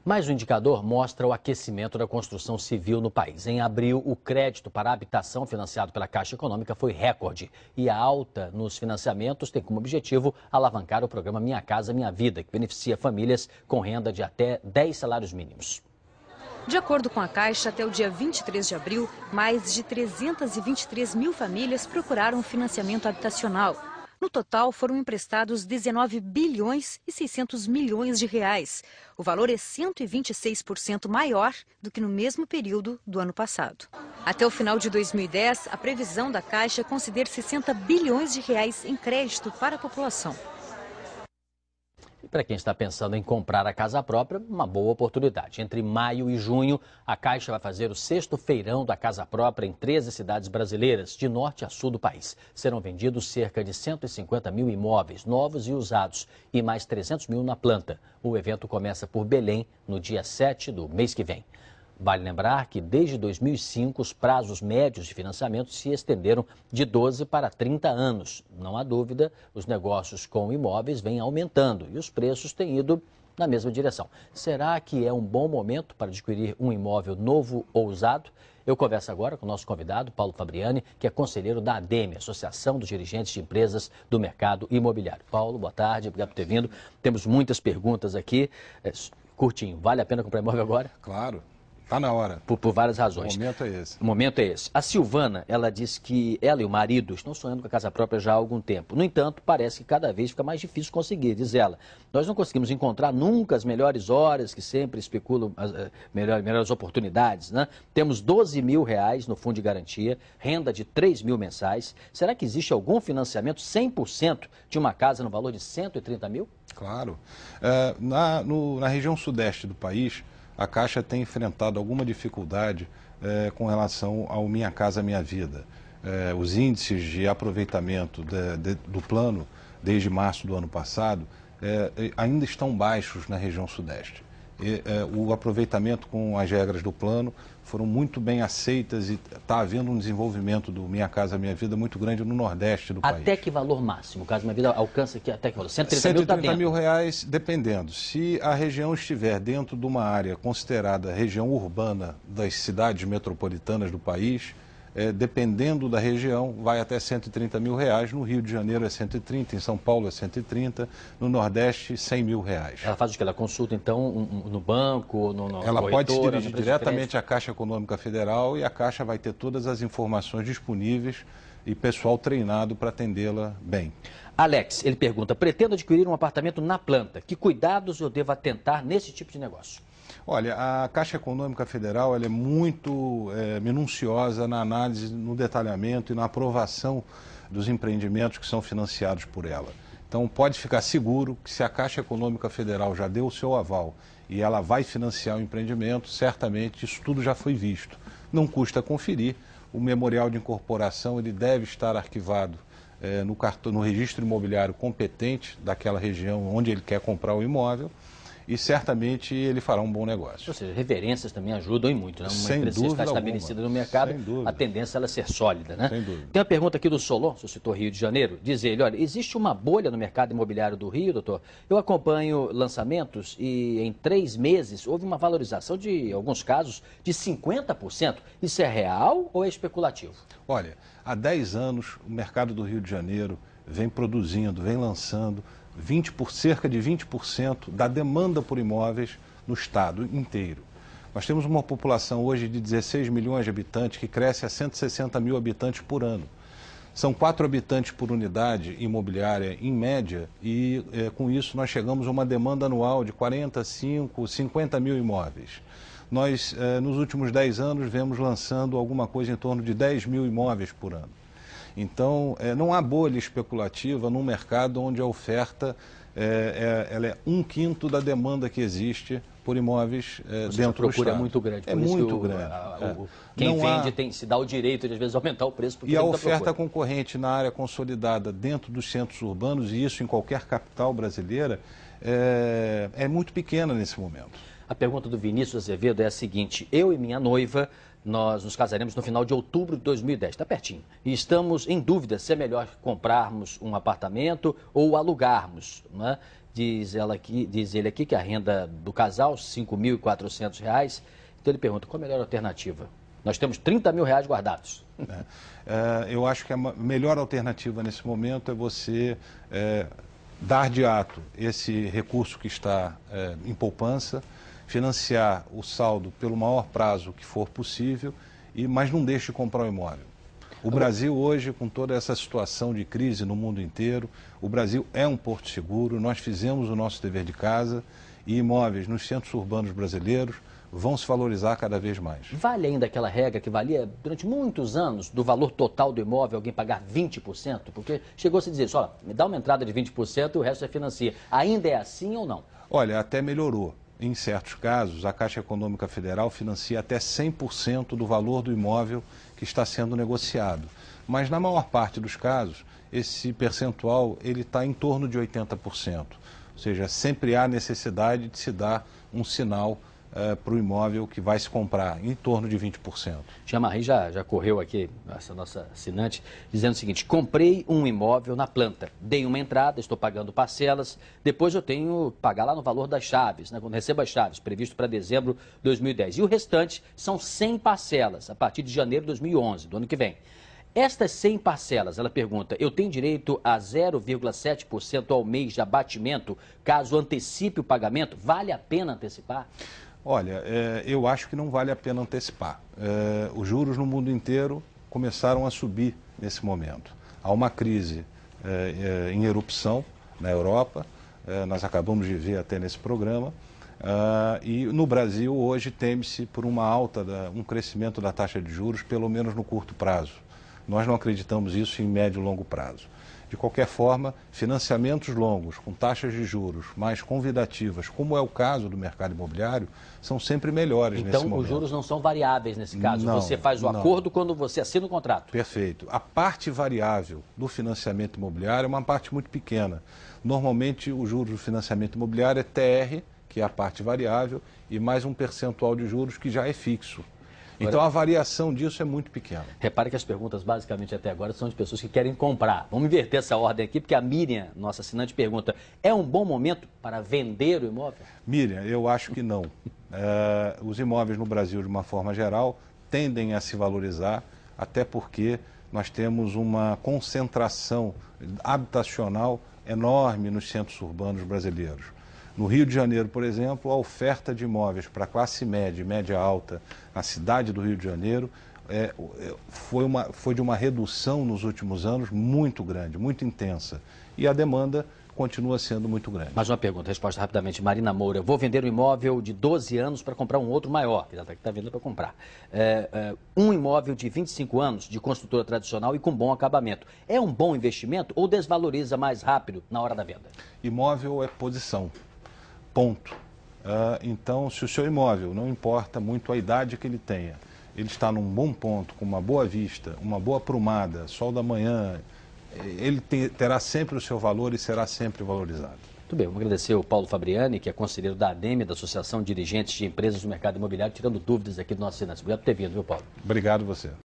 Mais um indicador mostra o aquecimento da construção civil no país. Em abril, o crédito para a habitação financiado pela Caixa Econômica foi recorde. E a alta nos financiamentos tem como objetivo alavancar o programa Minha Casa Minha Vida, que beneficia famílias com renda de até 10 salários mínimos. De acordo com a Caixa, até o dia 23 de abril, mais de 323 mil famílias procuraram financiamento habitacional. No total, foram emprestados 19 bilhões e 600 milhões de reais. O valor é 126% maior do que no mesmo período do ano passado. Até o final de 2010, a previsão da Caixa considera 60 bilhões de reais em crédito para a população. E para quem está pensando em comprar a casa própria, uma boa oportunidade. Entre maio e junho, a Caixa vai fazer o 6º feirão da casa própria em 13 cidades brasileiras, de norte a sul do país. Serão vendidos cerca de 150 mil imóveis novos e usados e mais 300 mil na planta. O evento começa por Belém no dia 7 do mês que vem. Vale lembrar que desde 2005 os prazos médios de financiamento se estenderam de 12 para 30 anos. Não há dúvida, os negócios com imóveis vêm aumentando e os preços têm ido na mesma direção. Será que é um bom momento para adquirir um imóvel novo ou usado? Eu converso agora com o nosso convidado, Paulo Fabriani, que é conselheiro da ADEME, Associação dos Dirigentes de Empresas do Mercado Imobiliário. Paulo, boa tarde, obrigado por ter vindo. Temos muitas perguntas aqui. Curtinho, vale a pena comprar imóvel agora? Claro. Está na hora. Por várias razões. O momento é esse. O momento é esse. A Silvana, ela diz que ela e o marido estão sonhando com a casa própria já há algum tempo. No entanto, parece que cada vez fica mais difícil conseguir, diz ela. Nós não conseguimos encontrar nunca as melhores horas, que sempre especulam as melhores oportunidades, né? Temos 12 mil reais no fundo de garantia, renda de 3 mil mensais. Será que existe algum financiamento 100% de uma casa no valor de 130 mil? Claro. Na região sudeste do país, a Caixa tem enfrentado alguma dificuldade com relação ao Minha Casa Minha Vida. Os índices de aproveitamento do plano, desde março do ano passado, ainda estão baixos na região sudeste. O aproveitamento com as regras do plano foram muito bem aceitas e está havendo um desenvolvimento do Minha Casa Minha Vida muito grande no Nordeste do país. Até que valor máximo? O Caso Minha Vida alcança aqui até que valor? 130 mil reais, dependendo. Se a região estiver dentro de uma área considerada região urbana das cidades metropolitanas do país, dependendo da região, vai até 130 mil reais. No Rio de Janeiro é 130, em São Paulo é 130, no Nordeste 100 mil reais. Ela faz o que? Ela consulta então no banco, Ela pode se dirigir diretamente à Caixa Econômica Federal e a Caixa vai ter todas as informações disponíveis e pessoal treinado para atendê-la bem. Alex, ele pergunta, pretendo adquirir um apartamento na planta. Que cuidados eu devo atentar nesse tipo de negócio? Olha, a Caixa Econômica Federal ela é muito minuciosa na análise, no detalhamento e na aprovação dos empreendimentos que são financiados por ela. Então, pode ficar seguro que se a Caixa Econômica Federal já deu o seu aval e ela vai financiar o empreendimento, certamente isso tudo já foi visto. Não custa conferir, o memorial de incorporação ele deve estar arquivado no registro imobiliário competente daquela região onde ele quer comprar o imóvel. E certamente ele fará um bom negócio. Ou seja, referências também ajudam e muito, né? Uma Sem empresa dúvida está estabelecida no mercado, a tendência é ela ser sólida, né? Sem dúvida. Tem uma pergunta aqui do Solon, você citou Rio de Janeiro, diz ele, olha, existe uma bolha no mercado imobiliário do Rio, doutor? Eu acompanho lançamentos e em 3 meses houve uma valorização de, em alguns casos, de 50%. Isso é real ou é especulativo? Olha, há 10 anos o mercado do Rio de Janeiro vem produzindo, vem lançando cerca de 20% da demanda por imóveis no estado inteiro. Nós temos uma população hoje de 16 milhões de habitantes que cresce a 160 mil habitantes por ano. São 4 habitantes por unidade imobiliária em média e com isso nós chegamos a uma demanda anual de 45, 50 mil imóveis. Nós, nos últimos 10 anos, vemos lançando alguma coisa em torno de 10 mil imóveis por ano. Então, não há bolha especulativa num mercado onde a oferta ela é 1/5 da demanda que existe por imóveis dentro do estado. A procura é muito grande. É muito grande. Quem vende se dá o direito de, às vezes, aumentar o preço. E a oferta concorrente na área consolidada dentro dos centros urbanos, e isso em qualquer capital brasileira, é muito pequena nesse momento. A pergunta do Vinícius Azevedo é a seguinte, eu e minha noiva Nós nos casaremos no final de outubro de 2010, está pertinho. E estamos em dúvida se é melhor comprarmos um apartamento ou alugarmos, né? Diz ele aqui que a renda do casal, R$ 5.400. Então ele pergunta, qual a melhor alternativa? Nós temos R$ 30 mil guardados. Eu acho que a melhor alternativa nesse momento é você dar de ato esse recurso que está em poupança, financiar o saldo pelo maior prazo que for possível, mas não deixe de comprar o imóvel. O Brasil hoje, com toda essa situação de crise no mundo inteiro, o Brasil é um porto seguro, nós fizemos o nosso dever de casa e imóveis nos centros urbanos brasileiros vão se valorizar cada vez mais. Vale ainda aquela regra que valia durante muitos anos do valor total do imóvel alguém pagar 20%? Porque chegou a se dizer, só me dá uma entrada de 20% e o resto é financia. Ainda é assim ou não? Olha, até melhorou. Em certos casos, a Caixa Econômica Federal financia até 100% do valor do imóvel que está sendo negociado. Mas na maior parte dos casos, esse percentual está em torno de 80%. Ou seja, sempre há necessidade de se dar um sinal para o imóvel que vai se comprar, em torno de 20%. Jean-Marie já correu aqui, essa nossa assinante, dizendo o seguinte, comprei um imóvel na planta, dei uma entrada, estou pagando parcelas, depois eu tenho que pagar lá no valor das chaves, né, quando recebo as chaves, previsto para dezembro de 2010. E o restante são 100 parcelas, a partir de janeiro de 2011, do ano que vem. Estas 100 parcelas, ela pergunta, eu tenho direito a 0,7% ao mês de abatimento, caso antecipe o pagamento? Vale a pena antecipar? Olha, eu acho que não vale a pena antecipar. Os juros no mundo inteiro começaram a subir nesse momento. Há uma crise em erupção na Europa, nós acabamos de ver até nesse programa, e no Brasil hoje teme-se por um crescimento da taxa de juros, pelo menos no curto prazo. Nós não acreditamos isso em médio e longo prazo. De qualquer forma, financiamentos longos, com taxas de juros mais convidativas, como é o caso do mercado imobiliário, são sempre melhores nesse momento. Então, os juros não são variáveis nesse caso? Não, você faz o acordo quando você assina o contrato? Perfeito. A parte variável do financiamento imobiliário é uma parte muito pequena. Normalmente, o juros do financiamento imobiliário é TR, que é a parte variável, e mais um percentual de juros que já é fixo. Então a variação disso é muito pequena. Repare que as perguntas basicamente até agora são de pessoas que querem comprar. Vamos inverter essa ordem aqui, porque a Miriam, nossa assinante, pergunta, é um bom momento para vender o imóvel? Miriam, eu acho que não. Os imóveis no Brasil, de uma forma geral, tendem a se valorizar, até porque nós temos uma concentração habitacional enorme nos centros urbanos brasileiros. No Rio de Janeiro, por exemplo, a oferta de imóveis para classe média e média alta na cidade do Rio de Janeiro foi de uma redução nos últimos anos muito grande, muito intensa. E a demanda continua sendo muito grande. Mais uma pergunta, resposta rapidamente. Marina Moura, vou vender um imóvel de 12 anos para comprar um outro maior, que está vendendo para comprar. Um imóvel de 25 anos, de construtora tradicional e com bom acabamento. É um bom investimento ou desvaloriza mais rápido na hora da venda? Imóvel é posição. Ponto. Então, se o seu imóvel, não importa muito a idade que ele tenha, ele está num bom ponto, com uma boa vista, uma boa aprumada, sol da manhã, ele terá sempre o seu valor e será sempre valorizado. Muito bem, vamos agradecer ao Paulo Fabriani, que é conselheiro da ADEME, da Associação de Dirigentes de Empresas do Mercado Imobiliário, tirando dúvidas aqui do nosso assinante. Obrigado por ter vindo, viu, Paulo? Obrigado você.